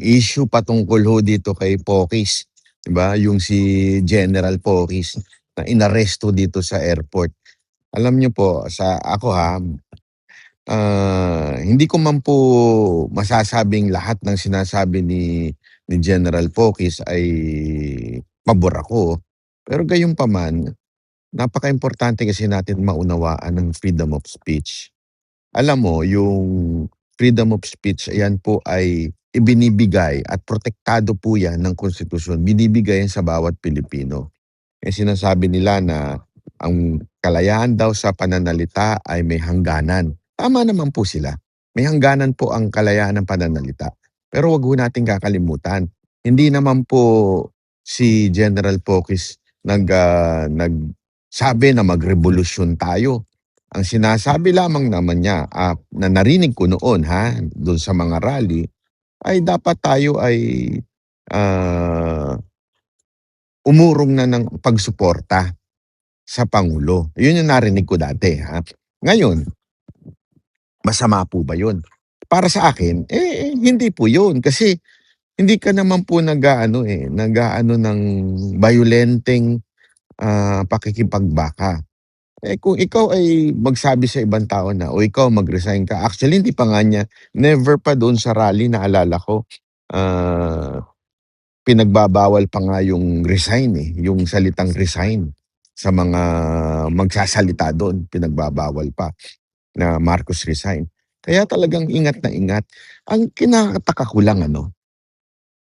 issue patungkol ho dito kay Pokis, 'di ba, yung si General Pokis na inaresto dito sa airport. Alam niyo po sa ako ha, hindi ko man po masasabing lahat ng sinasabi ni General Pokis ay pabor ako. Pero gayunpaman, napakaimportante kasi natin maunawaan ng freedom of speech. Alam mo yung freedom of speech, ayan po ay ibinibigay at protektado po yan ng konstitusyon. Binibigay yan sa bawat Pilipino. Eh sinasabi nila na ang kalayaan daw sa pananalita ay may hangganan. Tama naman po sila. May hangganan po ang kalayaan ng pananalita. Pero wag ho nating kakalimutan, hindi naman po si General Pokis nagsabi na magrevolusyon tayo. Ang sinasabi lamang naman niya, na narinig ko noon doon sa mga rally, ay dapat tayo ay ah, umurong na ng pagsuporta sa Pangulo. Yun yung narinig ko dati Ngayon, masama po ba yun? Para sa akin, hindi po yun. Kasi hindi ka naman po nag-aano ng violenteng pakikipagbaka. Kung ikaw ay magsabi sa ibang tao na, o ikaw mag-resign ka. Actually, hindi pa nga niya, never pa doon sa rally, naalala ko, ah, pinagbabawal pa nga yung resign yung salitang resign sa mga magsasalita doon, pinagbabawal pa na Marcos resign. Kaya talagang ingat na ingat. Ang kinakataka ko lang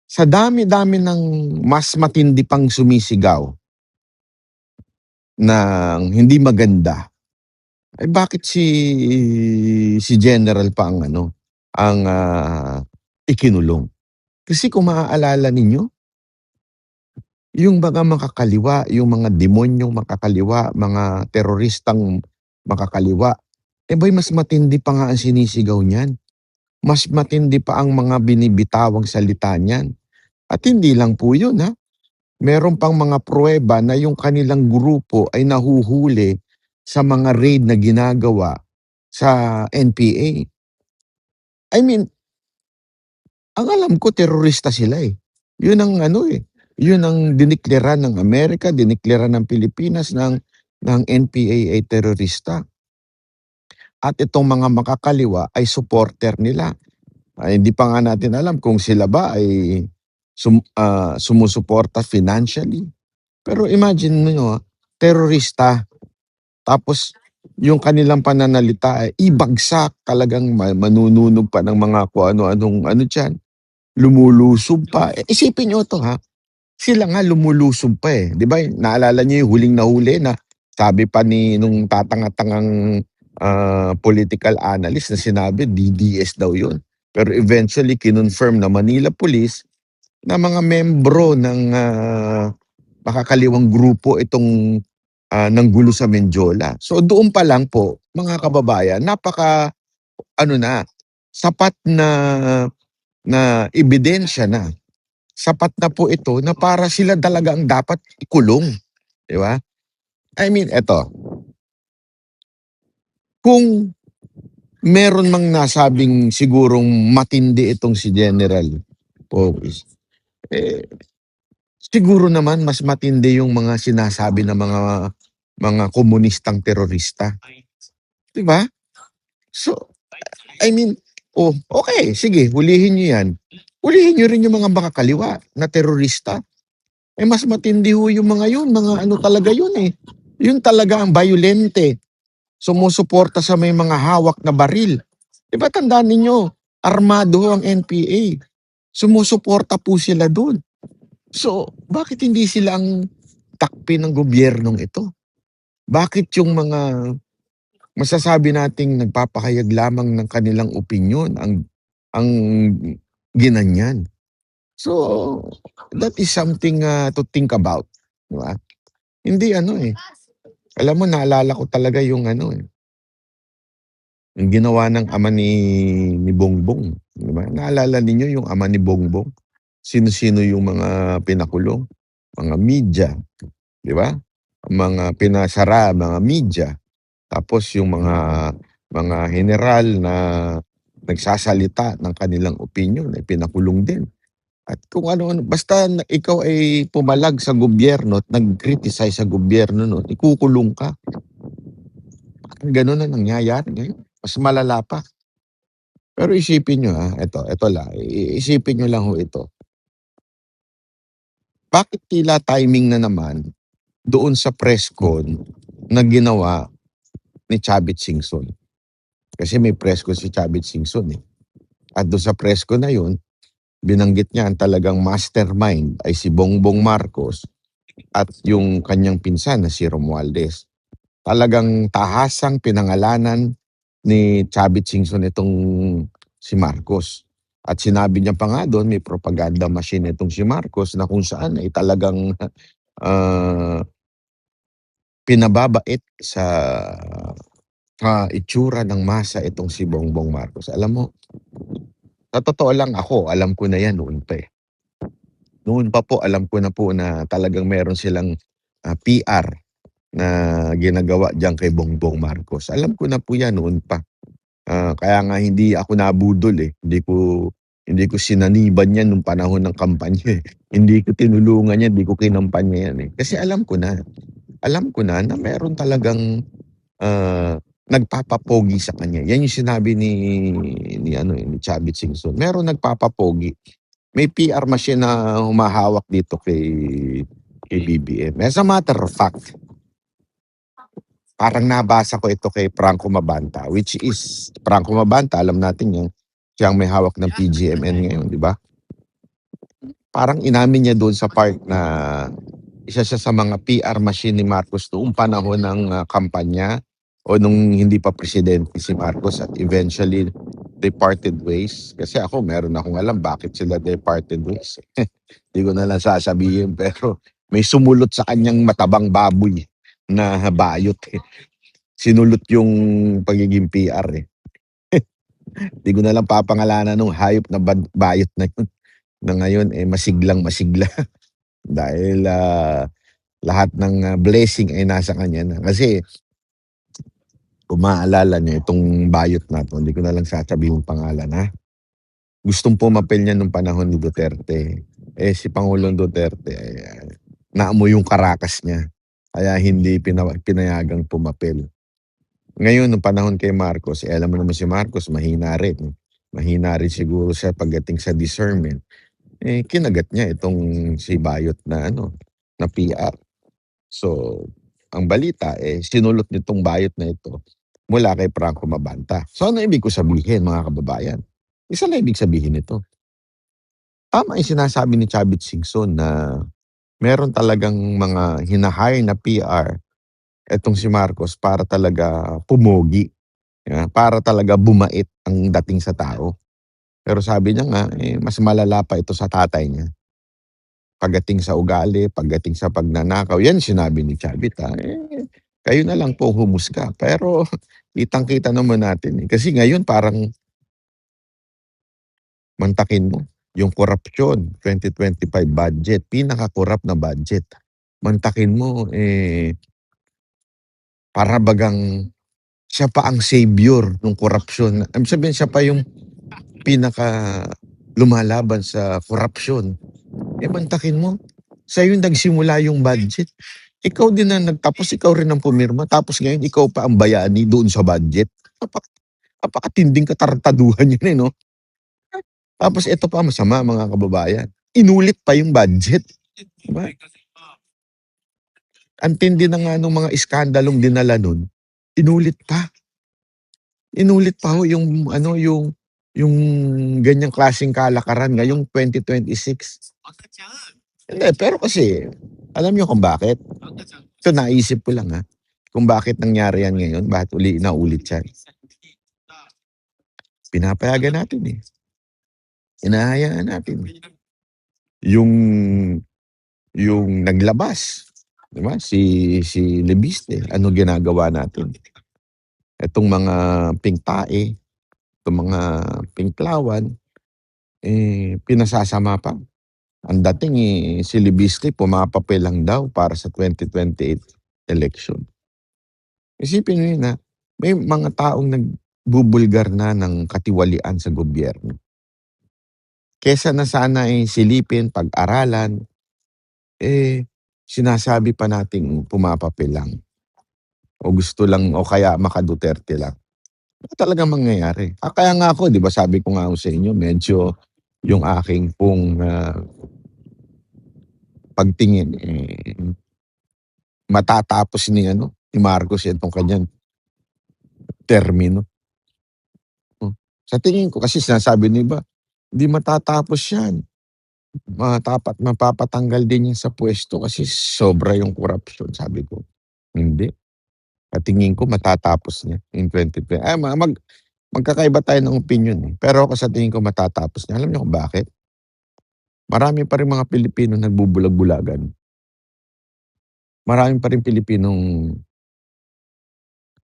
sa dami-dami ng mas matindi pang sumisigaw ng hindi maganda, bakit si General pa ang ikinulong? Kasi kung maaalala ninyo, yung mga makakaliwa, yung mga demonyong makakaliwa, mga teroristang makakaliwa, mas matindi pa nga ang sinisigaw niyan. Mas matindi pa ang mga binibitawang salita niyan. At hindi lang po yun meron pang mga pruweba na yung kanilang grupo ay nahuhuli sa mga raid na ginagawa sa NPA. I mean, ang alam ko terorista sila Yun ang yun ang dineklara ng Amerika, dineklara ng Pilipinas ng NPA ay terorista. At itong mga makakaliwa ay supporter nila. Hindi pa nga natin alam kung sila ba ay sumusuporta financially. Pero imagine niyo terorista, tapos yung kanilang pananalita ay ibagsak, talagang manununog pa ng mga kung ano-anong diyan, lumulusob pa. Isipin niyo 'to sila nga lumulusob pa 'di ba naalala niyo yung huling nahuli na sabi pa nung tatanga-tangang, political analyst na sinabi DDS daw yun. Pero eventually kinonfirm na Manila Police na mga membro ng, makakaliwang grupo itong, nanggulo sa Menjola. So doon pa lang po, mga kababayan, napaka na, sapat na ebidensya na. Sapat na po ito na para sila talaga ang dapat ikulong, 'di ba? I mean eto, kung meron mang nasabing sigurong matindi itong si General Pokis, eh, siguro naman mas matindi yung mga sinasabi ng mga komunistang terorista, 'di ba? So, I mean, oh, okay, sige, hulihin niyo 'yan. Hulihin niyo rin yung mga makakaliwa na terorista. Mas matindi ho yung mga yun, mga ano talaga yun Yun talaga ang bayolente, sumusuporta sa may mga hawak na baril. 'Di ba tandaan ninyo, armado ho ang NPA. Sumusuporta po sila dun. So, bakit hindi sila ang takpi ng gobyernong ito? Bakit yung mga masasabi nating nagpapahayag lamang ng kanilang opinyon ang ginanyan? So, that is something, to think about, 'di ba? Hindi alam mo naalala ko talaga yung ginawa ng ama ni Bongbong, 'di ba? Naalala ninyo yung ama ni Bongbong? Sino-sino yung mga pinakulong? Mga media, 'di ba? Mga pinasara, mga media. Tapos yung mga heneral na nagsasalita ng kanilang opinyon ay pinakulong din. At kung ano-ano basta ikaw ay pumalag sa gobyerno at nag-criticize sa gobyerno nun, ikukulong ka. Parang gano'n na nangyayari ngayon, mas malala pa. Pero isipin niyo, eto lang, isipin niyo lang ho ito. Bakit tila timing na naman doon sa press con na ginawa ni Chavit Singson? Kasi may press con si Chavit Singson, eh. At doon sa press con na yun, binanggit niya ang talagang mastermind ay si Bongbong Marcos at yung kanyang pinsan na si Romualdez. Talagang tahasang pinangalanan ni Chavit Singson itong si Marcos. At sinabi niya pa nga doon, may propaganda machine itong si Marcos na kung saan ay talagang ah, pinababait sa itsura ng masa itong si Bongbong Marcos. Alam mo, sa totoo lang ako, alam ko na yan noon pa eh. Noon pa po, alam ko na po na talagang meron silang PR na ginagawa diyan kay Bongbong Marcos. Alam ko na po yan noon pa. Kaya nga hindi ako nabudol eh. Hindi ko sinaniban yan nung panahon ng kampanya eh. Hindi ko tinulungan yan, hindi ko kinampanya yan eh. Kasi alam ko na meron talagang nagpapapogi sa kanya. Yan yung sinabi ni Chavit Singson. Meron nagpapapogi. May PR machine na humahawak dito kay BBM. As a matter of fact, parang nabasa ko ito kay Franco Mabanta, which is, Franco Mabanta, alam natin yan, siyang may hawak ng PGMN ngayon, di ba? Parang inamin niya doon sa part na isa siya sa mga PR machine ni Marcos noong panahon ng kampanya o nung hindi pa presidente si Marcos at eventually they parted ways. Kasi ako, meron akong alam bakit sila they parted ways. Hindi ko na lang sasabihin pero may sumulot sa kanyang matabang baboy na bayot eh. Sinulot yung pagiging PR eh. Hindi ko na lang papangalanan nung hayop na bayot na yun na ngayon eh masiglang masigla dahil lahat ng blessing ay nasa kanya na. Kasi kung maaalala niyo itong bayot na to, hindi ko na lang sasabihin yung pangalan ha. Gustong pumapel niya nung panahon ni Duterte. Eh si Pangulong Duterte naamoy yung karakas niya. Kaya hindi pinayagang pumapel. Ngayon, nung panahon kay Marcos, alam mo naman si Marcos, mahina rin. Mahina rin siguro siya pagdating sa discernment. Eh, kinagat niya itong si Bayot na na PR. So, ang balita eh sinulot nitong Bayot na ito mula kay Franco Mabanta. So ano ibig ko sabihin mga kababayan? Isa lang ibig sabihin nito. Tama yung sinasabi ni Chavit Singson na meron talagang mga hinahire na PR etong si Marcos para talaga pumogi, para talaga bumait ang dating sa tao. Pero sabi niya nga, eh, mas malala pa ito sa tatay niya. Pagdating sa ugali, pagdating sa pagnanakaw, yan sinabi ni Chavit kayo na lang po humusga. Pero kitang-kita naman natin eh. Kasi ngayon parang mantakin mo, yung korupsyon, 2025 budget, pinaka-corrupt na budget. Mantakin mo, eh, para bagang siya pa ang savior ng korupsyon. Ibig sabihin, siya pa yung pinaka lumalaban sa korupsyon. Eh, mantakin mo, sa'yo nagsimula yung budget. Ikaw din ang nagtapos, ikaw rin ang pumirma. Tapos ngayon, ikaw pa ang bayani doon sa budget. Napakatinding katartaduhan yun eh, no? Tapos ito pa masama mga kababayan. Inulit pa yung budget. Diba? Ang tindi na nga nung mga iskandalong dinala nun, inulit pa. Inulit pa ho yung ganyang klaseng kalakaran ngayong 2026. Hindi, pero kasi, alam niyo kung bakit? Ito naisip ko lang kung bakit nangyari yan ngayon, bakit naulit yan. Pinapayagan natin eh. Hinahayaan natin. Yung naglabas, di ba? Si Lebiste, ano ginagawa natin? Itong mga pink tae, itong mga pink lawan, eh, pinasasama pa. Ang dating si Lebiste pumapapel lang daw para sa 2028 election. Isipin niyo yun may mga taong nagbubulgar na ng katiwalian sa gobyerno. Kesa na sana ay silipin, pag-aralan, sinasabi pa nating pumapapel lang o gusto lang o kaya maka-Duterte lang. Ano talagang mangyayari? Kaya nga ako 'di ba sabi ko nga ho sa inyo medyo yung aking pong, pagtingin, matatapos ni ano, ni Marcos itong kanyang termino. Oh, sa tingin ko kasi sinasabi ng iba, "Hindi matatapos 'yan, mapapatanggal din 'yan sa puwesto kasi sobra yung korapsyon." Sabi ko, "Hindi, sa tingin ko matatapos niya in 2020." Magkakaiba tayo ng opinyon, eh, pero ako sa tingin ko matatapos niya. Alam niyo kung bakit? Marami pa ring mga Pilipino nagbubulag-bulagan. Marami pa ring Pilipinong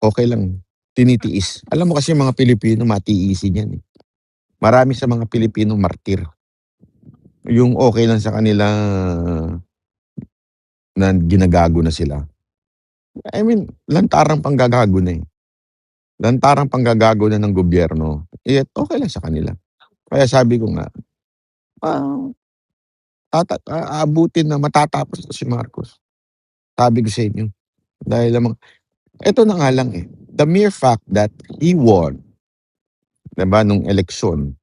okey lang, tinitiis. Alam mo kasi mga Pilipino matiisin 'yan, eh. Marami sa mga Pilipino martir. Yung okey lang sa kanila na ginagago na sila. I mean, lantarang panggagago na, eh. Lantarang panggagago na ng gobyerno, eh, okey lang sa kanila. Kaya sabi ko nga, ah, aabutin na matatapos 'to si Marcos. Sabi ko sa inyo, dahil lamang eto na nga lang, eh, the mere fact that he won, 'di ba, nung eleksyon,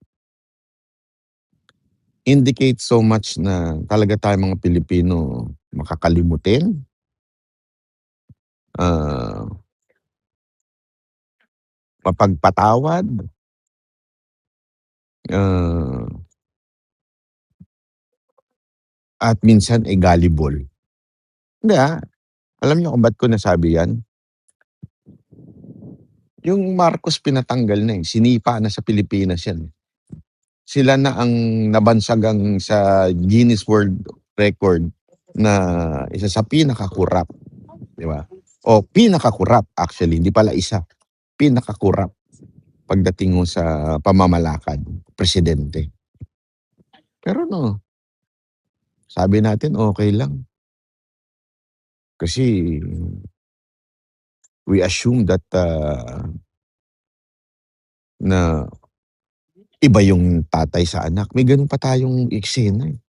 indicates so much na talaga tayong mga Pilipino makakalimutin, ah, mapagpatawad, ah, at minsan, gullible. Hindi, alam niyo kung ba't ko nasabi 'yan? Yung Marcos pinatanggal na, eh, sinipa na sa Pilipinas 'yan, eh. Sila na ang nabansagang sa Guinness World Record na isa sa pinaka-kurap, 'di ba? O pinaka-kurap actually, hindi pala isa, pinaka-kurap pagdating ho sa pamamalakad, presidente. Pero no, sabi natin okey lang kasi we assume that, na iba yung tatay sa anak. May gano'n pa tayong eksena, eh.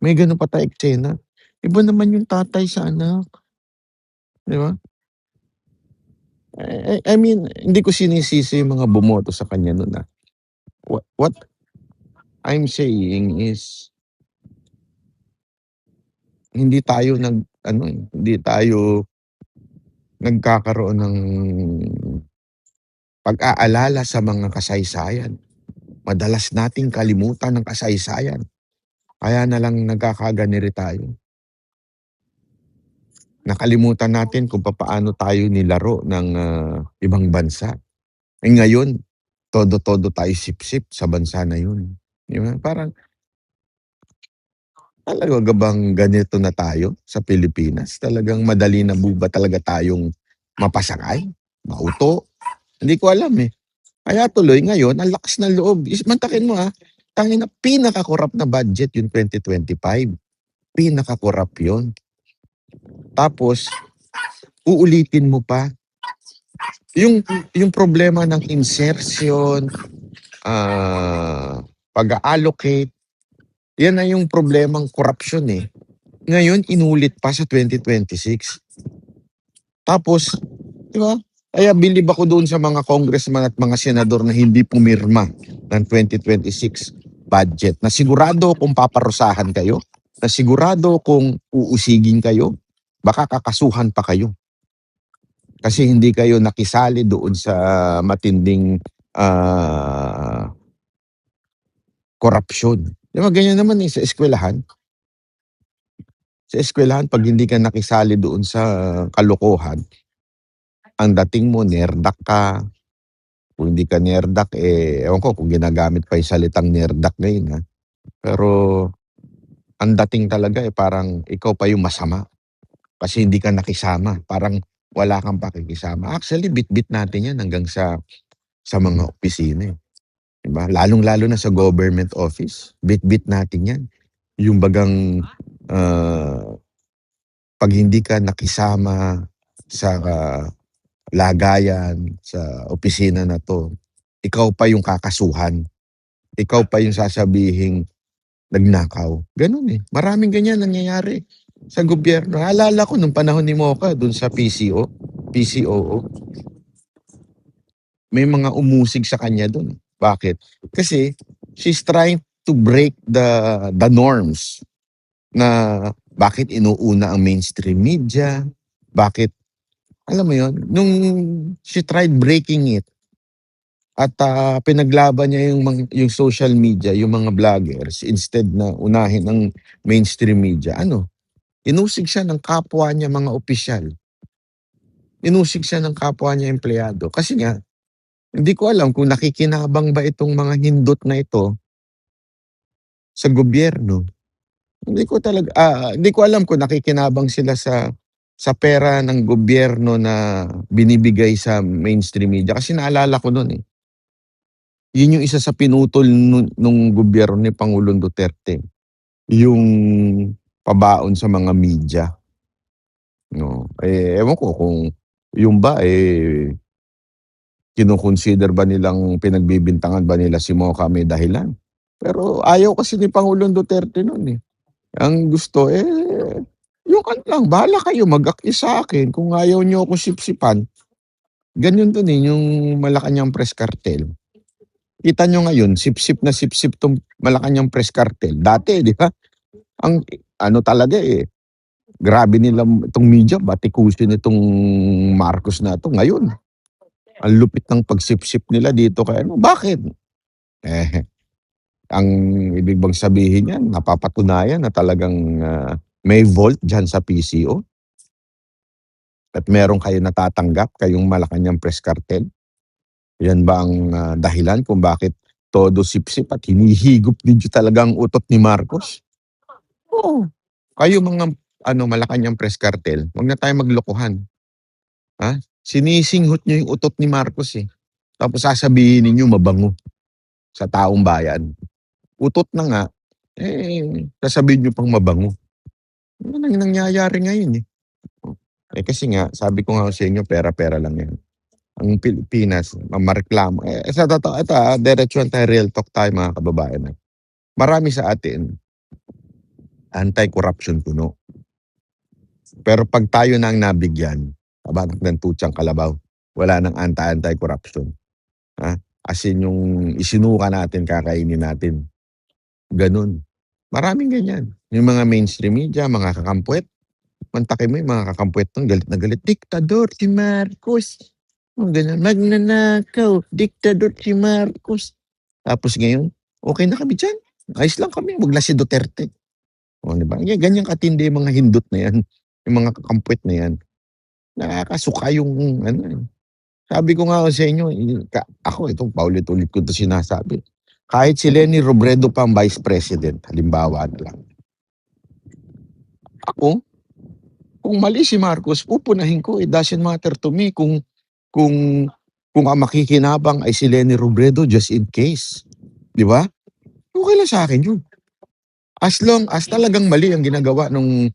May gano'n pa tayong eksena. Iba naman yung tatay sa anak, 'di ba? I mean, hindi ko sinisisi yung mga bumoto sa kanya no'n, what I'm saying is hindi tayo nag-ano, eh, hindi tayo nagkakaroon ng pag-aalala sa mga kasaysayan. Madalas nating kalimutan ang kasaysayan, kaya na lang nagkakaganito tayo. Nakalimutan natin kung papaano tayo nilaro ng, ibang bansa. Eh, ngayon todo-todo tayo sip-sip sa bansa na yun, 'di ba? Parang talaga bang ganito na tayo sa Pilipinas? Talagang madali na ba talaga tayong mapasakay, mauto? Hindi ko alam, eh. Kaya tuloy ngayon ang lakas ng loob mantakin mo, tangina pinaka-corrupt na budget yung 2025, pinaka-corrupt yun. Tapos uulitin mo pa yung yung problema ng insertion, pag-a-allocate, yan na yung problemang korapsyon, eh. Ngayon inulit pa sa 2026. Tapos, 'di ba? Kaya bilib ako doon sa mga congressman at mga senador na hindi pumirma ng 2026 budget. Na sigurado kung paparusahan kayo, na sigurado kung uusigin kayo, baka kakasuhan pa kayo. Kasi hindi kayo nakisali doon sa matinding, korapsyon. 'Di ba ganyan naman, sa eskwelahan? Sa eskwelahan 'pag hindi ka nakisali doon sa kalokohan, ang dating mo nerdak ka. Kung hindi ka nerdak, ewan ko kung ginagamit pa yung salitang nerdak ngayon, Pero ang dating talaga, parang ikaw pa yung masama kasi hindi ka nakisama, parang wala kang pakikisama. Actually bitbit natin 'yan hanggang sa mga opisina, eh, 'di ba? Lalong-lalo na sa government office, bitbit natin 'yan. Yung bagang, 'pag hindi ka nakisama sa lagayan, sa opisina na 'to, ikaw pa yung kakasuhan. ikaw pa yung sasabihing nagnakaw. Gano'n, eh. Maraming ganyan nangyayari sa gobyerno. Naalala ko nung panahon ni Moca dun sa PCOO, may mga umusig sa kanya dun. Bakit? Kasi she's trying to break the norms na bakit inuuna ang mainstream media, bakit alam mo yon nung she tried breaking it at pinaglaban niya yung social media, yung mga vloggers instead na unahin ang mainstream media. Ano? Inusig siya ng kapwa niya mga opisyal. Inusig siya ng kapwa niya empleyado. Kasi nga, hindi ko alam kung nakikinabang ba itong mga hindot na ito sa gobyerno. Hindi ko alam kung nakikinabang sila sa pera ng gobyerno na binibigay sa mainstream media. Kasi naalala ko noon eh. Yun yung isa sa pinutol nung gobyerno ni Pangulong Duterte. Yung pabaon sa mga media. No? Ewan ko kung yung ba kino-consider ba nilang pinagbibintangan ba nila si Moca may dahilan. Pero ayaw kasi ni Pangulong Duterte noon eh. Ang gusto yung lang, bahala kayo mag-aki sa akin kung ayaw niyo ako sipsipan. Ganyan dun eh, yung Malacanang Press Cartel. Kita nyo ngayon, sipsip na sipsip tong Malacanang Press Cartel. Dati, di ba? Ang ano talaga grabe nila itong media, batikusin itong Marcos na ito. Ngayon, ang lupit ng pagsipsip nila dito kay ano. Bakit? Eh, ang ibig bang sabihin yan, napapatunayan na talagang may vault dyan sa PCO. At meron kayo natatanggap, kayong Malacanang Press Cartel. Yan ba ang dahilan kung bakit todo sipsip at hinihigop ninyo talaga ang utot ni Marcos? Oo. Kayo mga Malacanang Press Cartel, huwag na tayo maglokohan. Ha? Sinisinghot nyo yung utot ni Marcos eh. Tapos sasabihin ninyo mabango sa taong bayan. Utot na nga, sasabihin nyo pang mabango. Ano nang nangyayari ngayon eh. Kasi nga, sabi ko nga sa inyo, pera-pera lang yan. Ang Pilipinas, mareklamo. Sa totoo, ito diretsuhan tayo, real talk tayo mga kababayan. Marami sa atin, anti-corruption puno. Pero pag tayo na ang nabigyan, kabatak ng tutsang kalabaw, wala nang anti-corruption. Ha? As in yung isinuka natin, kakainin natin. Ganun. Maraming ganyan. Yung mga mainstream media, mga kakampuet, mantakin mo yung mga kakampuet nung galit na galit. Diktador si Marcos. Ganun. Magnanakaw. Diktador si Marcos. Tapos ngayon, okay na kami dyan. Ayos lang kami. Wag na si Duterte. O, diba? Ganyan katindi yung mga hindot na yan. Yung mga kakampuet na yan. Nakakasuka yung Sabi ko nga sa inyo, ako itong paulit-ulit ko ito sinasabi. Kahit si Leni Robredo pa ang Vice President, halimbawa na lang. Ako, kung mali si Marcos, pupunahin ko. It doesn't matter to me kung ang makikinabang ay si Leni Robredo just in case. Di ba? Okay lang sa akin yun. As long as talagang mali ang ginagawa nung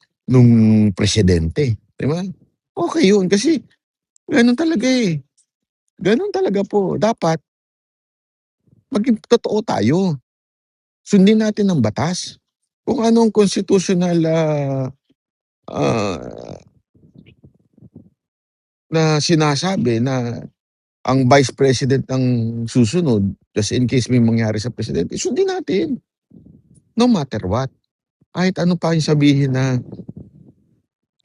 presidente. Di ba? Okay yun. Kasi ganun talaga eh. Ganun talaga po. Dapat maging totoo tayo. Sundin natin ang batas. Kung anong constitutional na sinasabi na ang Vice President ang susunod, just in case may mangyari sa Presidente, sundin natin. No matter what. Kahit ano pa yung sabihin na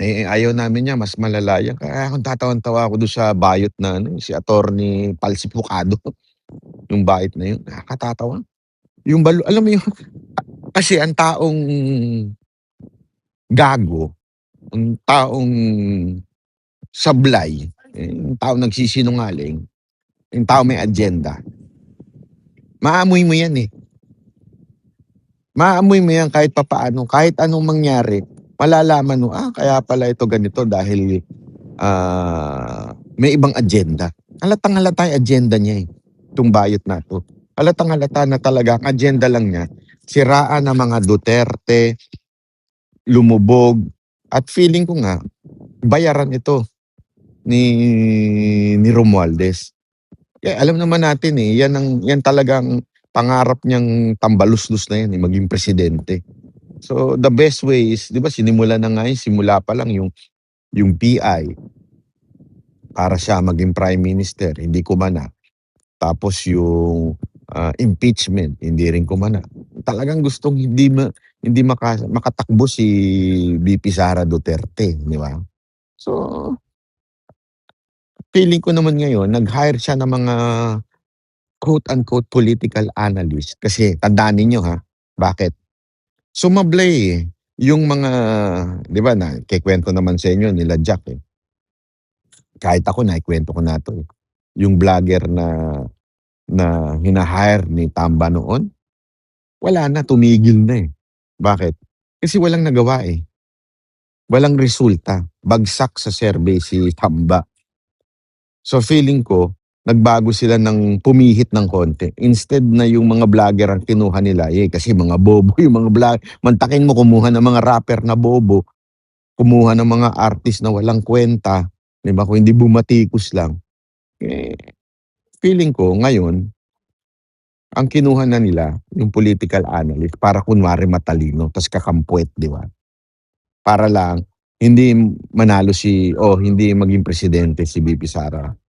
ayaw namin niya, mas malala yan. Kaya akong tatawan-tawa ako doon sa bayot na si Attorney Palsipukado. Yung bayot na yun, nakakatawa. Yung alam mo yun, kasi ang taong gago, ang taong sablay, yung taong nagsisinungaling, yung taong may agenda, maamoy mo yan eh. Maamoy mo yan kahit papaano, kahit anong mangyari, malalaman mo, kaya pala ito ganito dahil may ibang agenda. Halatang-halata yung agenda niya eh, itong bayot na to. Halatang-halata na talaga, ang agenda lang niya, siraan ng mga Duterte, lumubog, at feeling ko nga, bayaran ito ni Romualdez. Alam naman natin eh, yan talagang Pangarap niyang tambaluslos na yan, maging presidente. So, the best way is, 'di ba sinimula na nga yun, simula pa lang yung PI para siya maging prime minister, hindi kumana. Tapos yung, impeachment, hindi rin kumana. Talagang gustong hindi makatakbo si VP Sara Duterte, 'di ba? So, feeling ko naman ngayon nag-hire siya ng mga quote unquote political analyst kasi tandaan ninyo ha, bakit? Sumablay, eh, yung mga 'di ba naikukuwento naman sa inyo nila Jack, eh. Kahit ako naikuwento ko na 'to, eh. Yung vlogger na hina-hire ni Tamba noon, wala na, tumigil na, eh. Bakit? Kasi walang nagawa, eh. Walang resulta. Bagsak sa survey si Tamba. So feeling ko, nagbago sila ng pumihit ng konti. Instead na yung mga vlogger ang kinuha nila, eh, kasi mga bobo yung mga mantakin mo kumuha ng mga rapper na bobo, kumuha ng mga artist na walang kwenta, 'di ba, kung hindi bumatikos lang. Eh, feeling ko ngayon, ang kinuha na nila yung political analyst para kunwari matalino ta's kakampwet, 'di ba? Para lang hindi manalo hindi maging presidente si VP Sara.